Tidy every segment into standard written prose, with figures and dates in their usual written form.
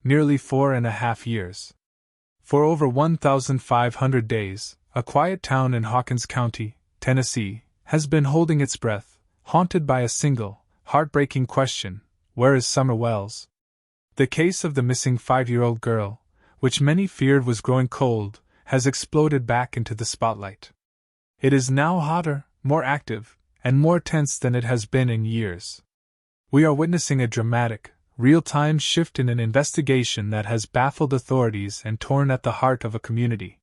nearly 4.5 years. For over 1,500 days, a quiet town in Hawkins County, Tennessee, has been holding its breath, haunted by a single, heartbreaking question: where is Summer Wells? The case of the missing 5-year-old girl, which many feared was growing cold, has exploded back into the spotlight. It is now hotter, more active, and more tense than it has been in years. We are witnessing a dramatic, real-time shift in an investigation that has baffled authorities and torn at the heart of a community.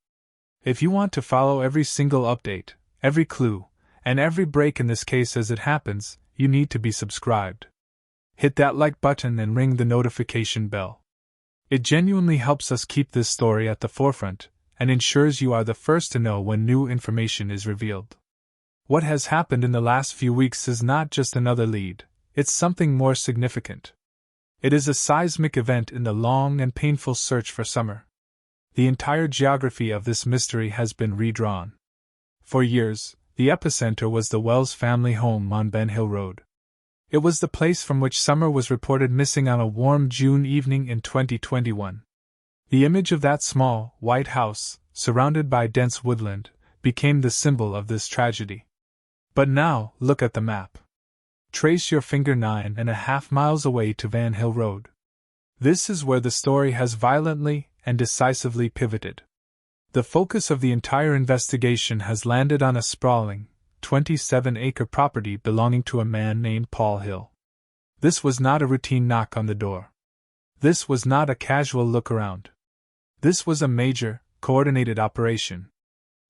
If you want to follow every single update, every clue, and every break in this case as it happens, you need to be subscribed. Hit that like button and ring the notification bell. It genuinely helps us keep this story at the forefront and ensures you are the first to know when new information is revealed. What has happened in the last few weeks is not just another lead, it's something more significant. It is a seismic event in the long and painful search for Summer. The entire geography of this mystery has been redrawn. For years, the epicenter was the Wells family home on Ben Hill Road. It was the place from which Summer was reported missing on a warm June evening in 2021. The image of that small, white house, surrounded by dense woodland, became the symbol of this tragedy. But now, look at the map. Trace your finger 9.5 miles away to Van Hill Road. This is where the story has violently and decisively pivoted. The focus of the entire investigation has landed on a sprawling, 27-acre property belonging to a man named Paul Hill. This was not a routine knock on the door. This was not a casual look around. This was a major, coordinated operation.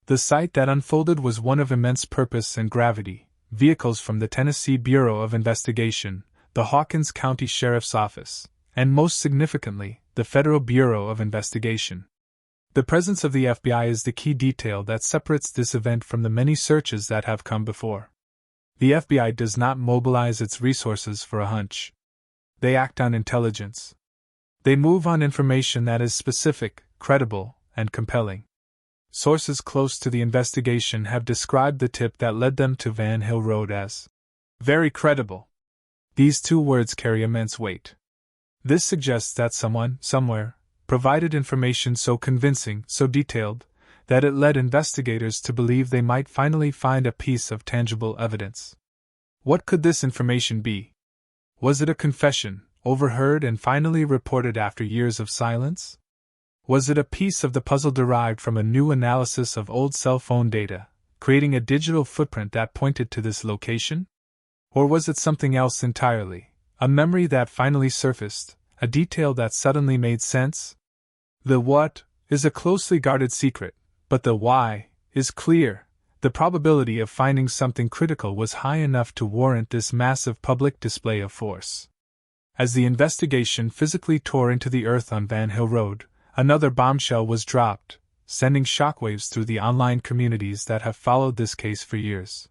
The site that unfolded was one of immense purpose and gravity. Vehicles from the Tennessee Bureau of Investigation, the Hawkins County Sheriff's Office, and most significantly, the Federal Bureau of Investigation. The presence of the FBI is the key detail that separates this event from the many searches that have come before. The FBI does not mobilize its resources for a hunch. They act on intelligence. They move on information that is specific, credible, and compelling. Sources close to the investigation have described the tip that led them to Van Hill Road as very credible. These two words carry immense weight. This suggests that someone, somewhere, provided information so convincing, so detailed, that it led investigators to believe they might finally find a piece of tangible evidence. What could this information be? Was it a confession, overheard and finally reported after years of silence? Was it a piece of the puzzle derived from a new analysis of old cell phone data, creating a digital footprint that pointed to this location? Or was it something else entirely, a memory that finally surfaced, a detail that suddenly made sense? The what is a closely guarded secret, but the why is clear. The probability of finding something critical was high enough to warrant this massive public display of force. As the investigation physically tore into the earth on Van Hill Road, another bombshell was dropped, sending shockwaves through the online communities that have followed this case for years.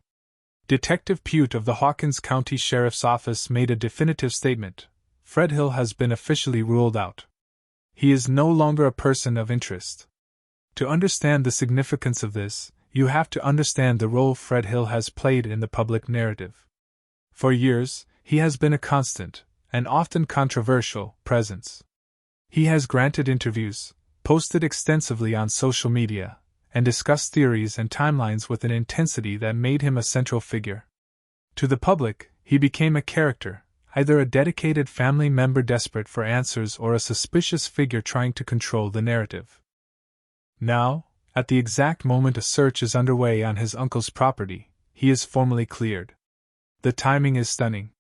Detective Pute of the Hawkins County Sheriff's Office made a definitive statement: Fred Hill has been officially ruled out. He is no longer a person of interest. To understand the significance of this, you have to understand the role Fred Hill has played in the public narrative. For years, he has been a constant, and often controversial, presence. He has granted interviews, posted extensively on social media, and discussed theories and timelines with an intensity that made him a central figure. To the public, he became a character, either a dedicated family member desperate for answers or a suspicious figure trying to control the narrative. Now, at the exact moment a search is underway on his uncle's property, he is formally cleared. The timing is stunning.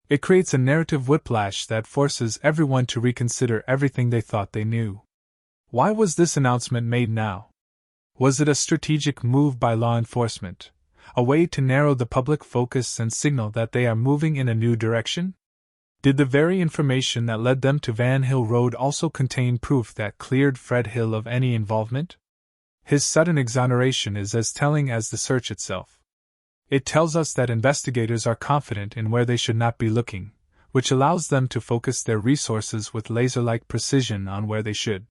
It creates a narrative whiplash that forces everyone to reconsider everything they thought they knew. Why was this announcement made now? Was it a strategic move by law enforcement, a way to narrow the public focus and signal that they are moving in a new direction? Did the very information that led them to Van Hill Road also contain proof that cleared Fred Hill of any involvement? His sudden exoneration is as telling as the search itself. It tells us that investigators are confident in where they should not be looking, which allows them to focus their resources with laser-like precision on where they should.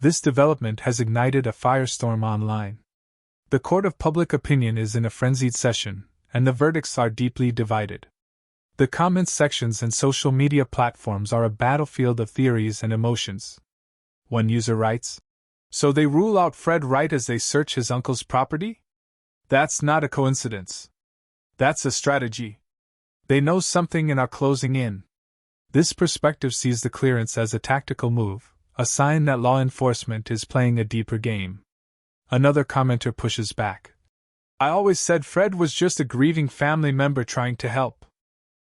This development has ignited a firestorm online. The court of public opinion is in a frenzied session, and the verdicts are deeply divided. The comments sections and social media platforms are a battlefield of theories and emotions. One user writes, "So they rule out Fred right as they search his uncle's property? That's not a coincidence. That's a strategy. They know something and are closing in." This perspective sees the clearance as a tactical move, a sign that law enforcement is playing a deeper game. Another commenter pushes back. "I always said Fred was just a grieving family member trying to help.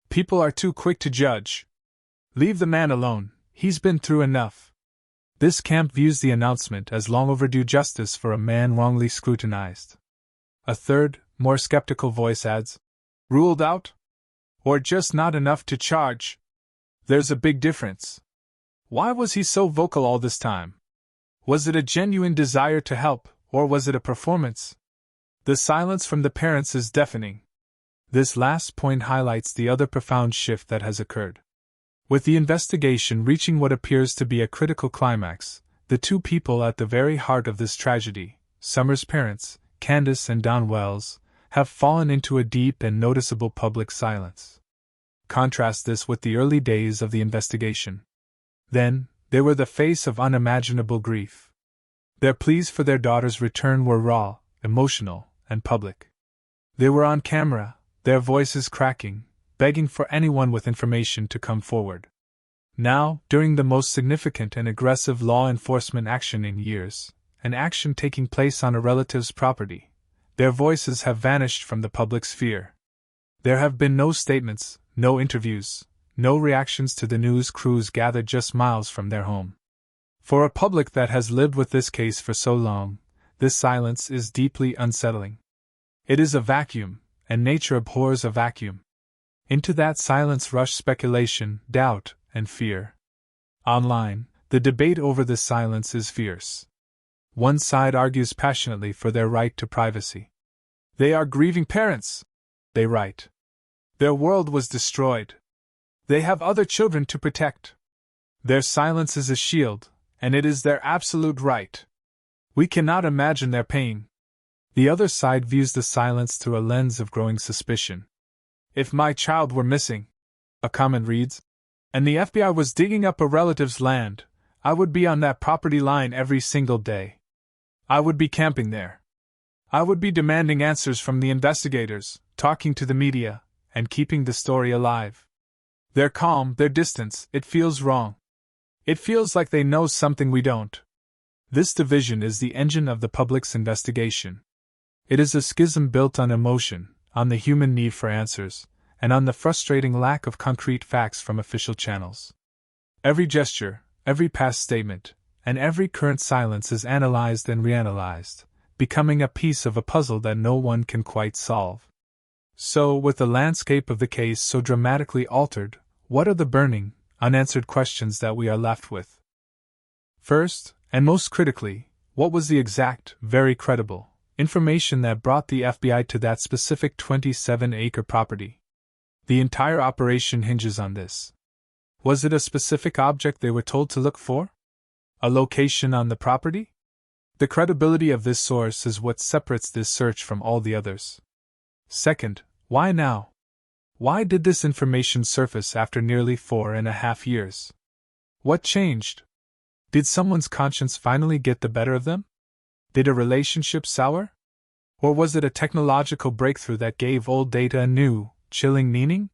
People are too quick to judge. Leave the man alone, he's been through enough." This camp views the announcement as long overdue justice for a man wrongly scrutinized. A third, more skeptical voice adds, "Ruled out? Or just not enough to charge? There's a big difference. Why was he so vocal all this time? Was it a genuine desire to help, or was it a performance?" The silence from the parents is deafening. This last point highlights the other profound shift that has occurred. With the investigation reaching what appears to be a critical climax, the two people at the very heart of this tragedy, Summer's parents, Candace and Don Wells, have fallen into a deep and noticeable public silence. Contrast this with the early days of the investigation. Then, they were the face of unimaginable grief. Their pleas for their daughter's return were raw, emotional, and public. They were on camera, their voices cracking, begging for anyone with information to come forward. Now, during the most significant and aggressive law enforcement action in years, an action taking place on a relative's property, their voices have vanished from the public sphere. There have been no statements, no interviews, no reactions to the news crews gathered just miles from their home. For a public that has lived with this case for so long, this silence is deeply unsettling. It is a vacuum, and nature abhors a vacuum. Into that silence rush speculation, doubt, and fear. Online, the debate over this silence is fierce. One side argues passionately for their right to privacy. "They are grieving parents," they write. "Their world was destroyed. They have other children to protect. Their silence is a shield, and it is their absolute right. We cannot imagine their pain." The other side views the silence through a lens of growing suspicion. "If my child were missing," a comment reads, "and the FBI was digging up a relative's land, I would be on that property line every single day. I would be camping there. I would be demanding answers from the investigators, talking to the media, and keeping the story alive. Their calm, their distance, it feels wrong. It feels like they know something we don't." This division is the engine of the public's investigation. It is a schism built on emotion, on the human need for answers, and on the frustrating lack of concrete facts from official channels. Every gesture, every past statement, and every current silence is analyzed and reanalyzed, becoming a piece of a puzzle that no one can quite solve. So, with the landscape of the case so dramatically altered, what are the burning, unanswered questions that we are left with? First, and most critically, what was the exact, very credible, information that brought the FBI to that specific 27-acre property? The entire operation hinges on this. Was it a specific object they were told to look for? A location on the property? The credibility of this source is what separates this search from all the others. Second, why now? Why did this information surface after nearly 4.5 years? What changed? Did someone's conscience finally get the better of them? Did a relationship sour? Or was it a technological breakthrough that gave old data a new, chilling meaning?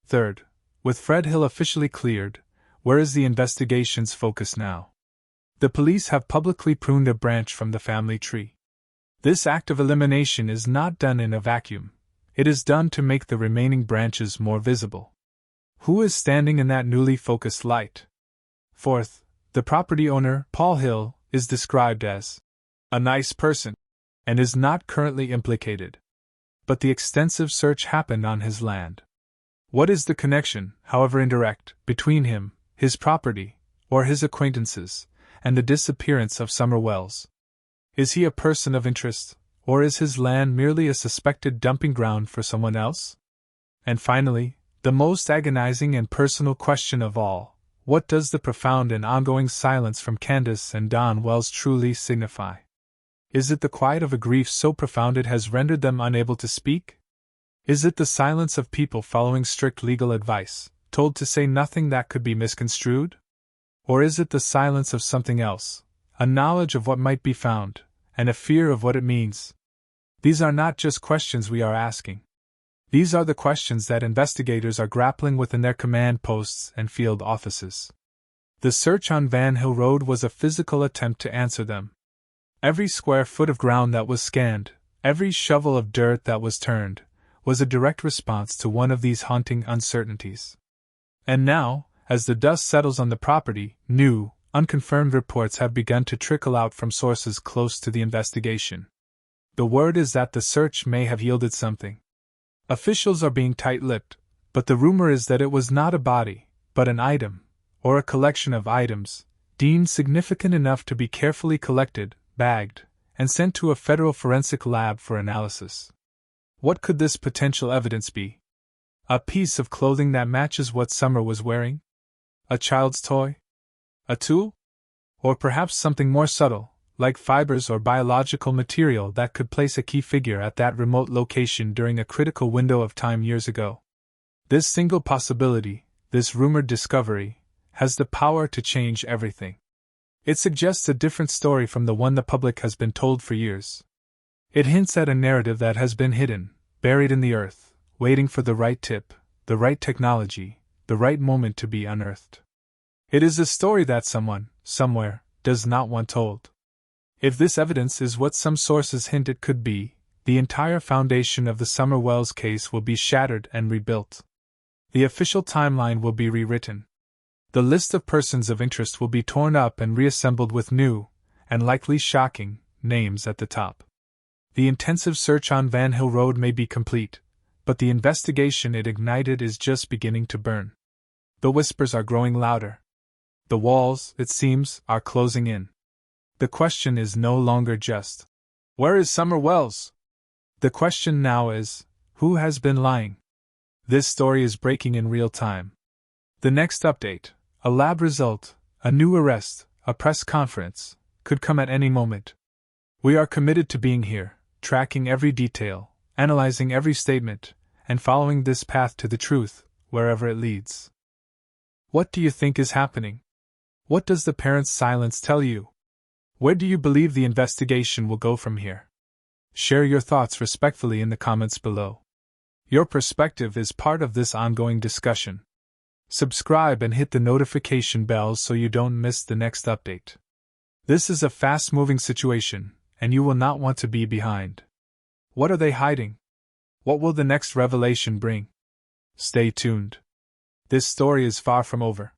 Third, with Fred Hill officially cleared, where is the investigation's focus now? The police have publicly pruned a branch from the family tree. This act of elimination is not done in a vacuum. It is done to make the remaining branches more visible. Who is standing in that newly focused light? Fourth, the property owner, Paul Hill, is described as a nice person and is not currently implicated. But the extensive search happened on his land. What is the connection, however indirect, between him, his property, or his acquaintances, and the disappearance of Summer Wells? Is he a person of interest, or is his land merely a suspected dumping ground for someone else? And finally, the most agonizing and personal question of all, what does the profound and ongoing silence from Candace and Don Wells truly signify? Is it the quiet of a grief so profound it has rendered them unable to speak? Is it the silence of people following strict legal advice, told to say nothing that could be misconstrued? Or is it the silence of something else, a knowledge of what might be found, and a fear of what it means? These are not just questions we are asking. These are the questions that investigators are grappling with in their command posts and field offices. The search on Van Hill Road was a physical attempt to answer them. Every square foot of ground that was scanned, every shovel of dirt that was turned, was a direct response to one of these haunting uncertainties. And now, as the dust settles on the property, new, unconfirmed reports have begun to trickle out from sources close to the investigation. The word is that the search may have yielded something. Officials are being tight-lipped, but the rumor is that it was not a body, but an item, or a collection of items, deemed significant enough to be carefully collected, bagged, and sent to a federal forensic lab for analysis. What could this potential evidence be? A piece of clothing that matches what Summer was wearing? A child's toy? A tool? Or perhaps something more subtle, like fibers or biological material that could place a key figure at that remote location during a critical window of time years ago? This single possibility, this rumored discovery, has the power to change everything. It suggests a different story from the one the public has been told for years. It hints at a narrative that has been hidden, buried in the earth, waiting for the right tip, the right technology, the right moment to be unearthed. It is a story that someone, somewhere, does not want told. If this evidence is what some sources hint it could be, the entire foundation of the Summer Wells case will be shattered and rebuilt. The official timeline will be rewritten. The list of persons of interest will be torn up and reassembled with new, and likely shocking, names at the top. The intensive search on Van Hill Road may be complete, but the investigation it ignited is just beginning to burn. The whispers are growing louder. The walls, it seems, are closing in. The question is no longer just, "Where is Summer Wells?" The question now is, who has been lying? This story is breaking in real time. The next update, a lab result, a new arrest, a press conference, could come at any moment. We are committed to being here, tracking every detail, analyzing every statement, and following this path to the truth, wherever it leads. What do you think is happening? What does the parents' silence tell you? Where do you believe the investigation will go from here? Share your thoughts respectfully in the comments below. Your perspective is part of this ongoing discussion. Subscribe and hit the notification bell so you don't miss the next update. This is a fast-moving situation, and you will not want to be behind. What are they hiding? What will the next revelation bring? Stay tuned. This story is far from over.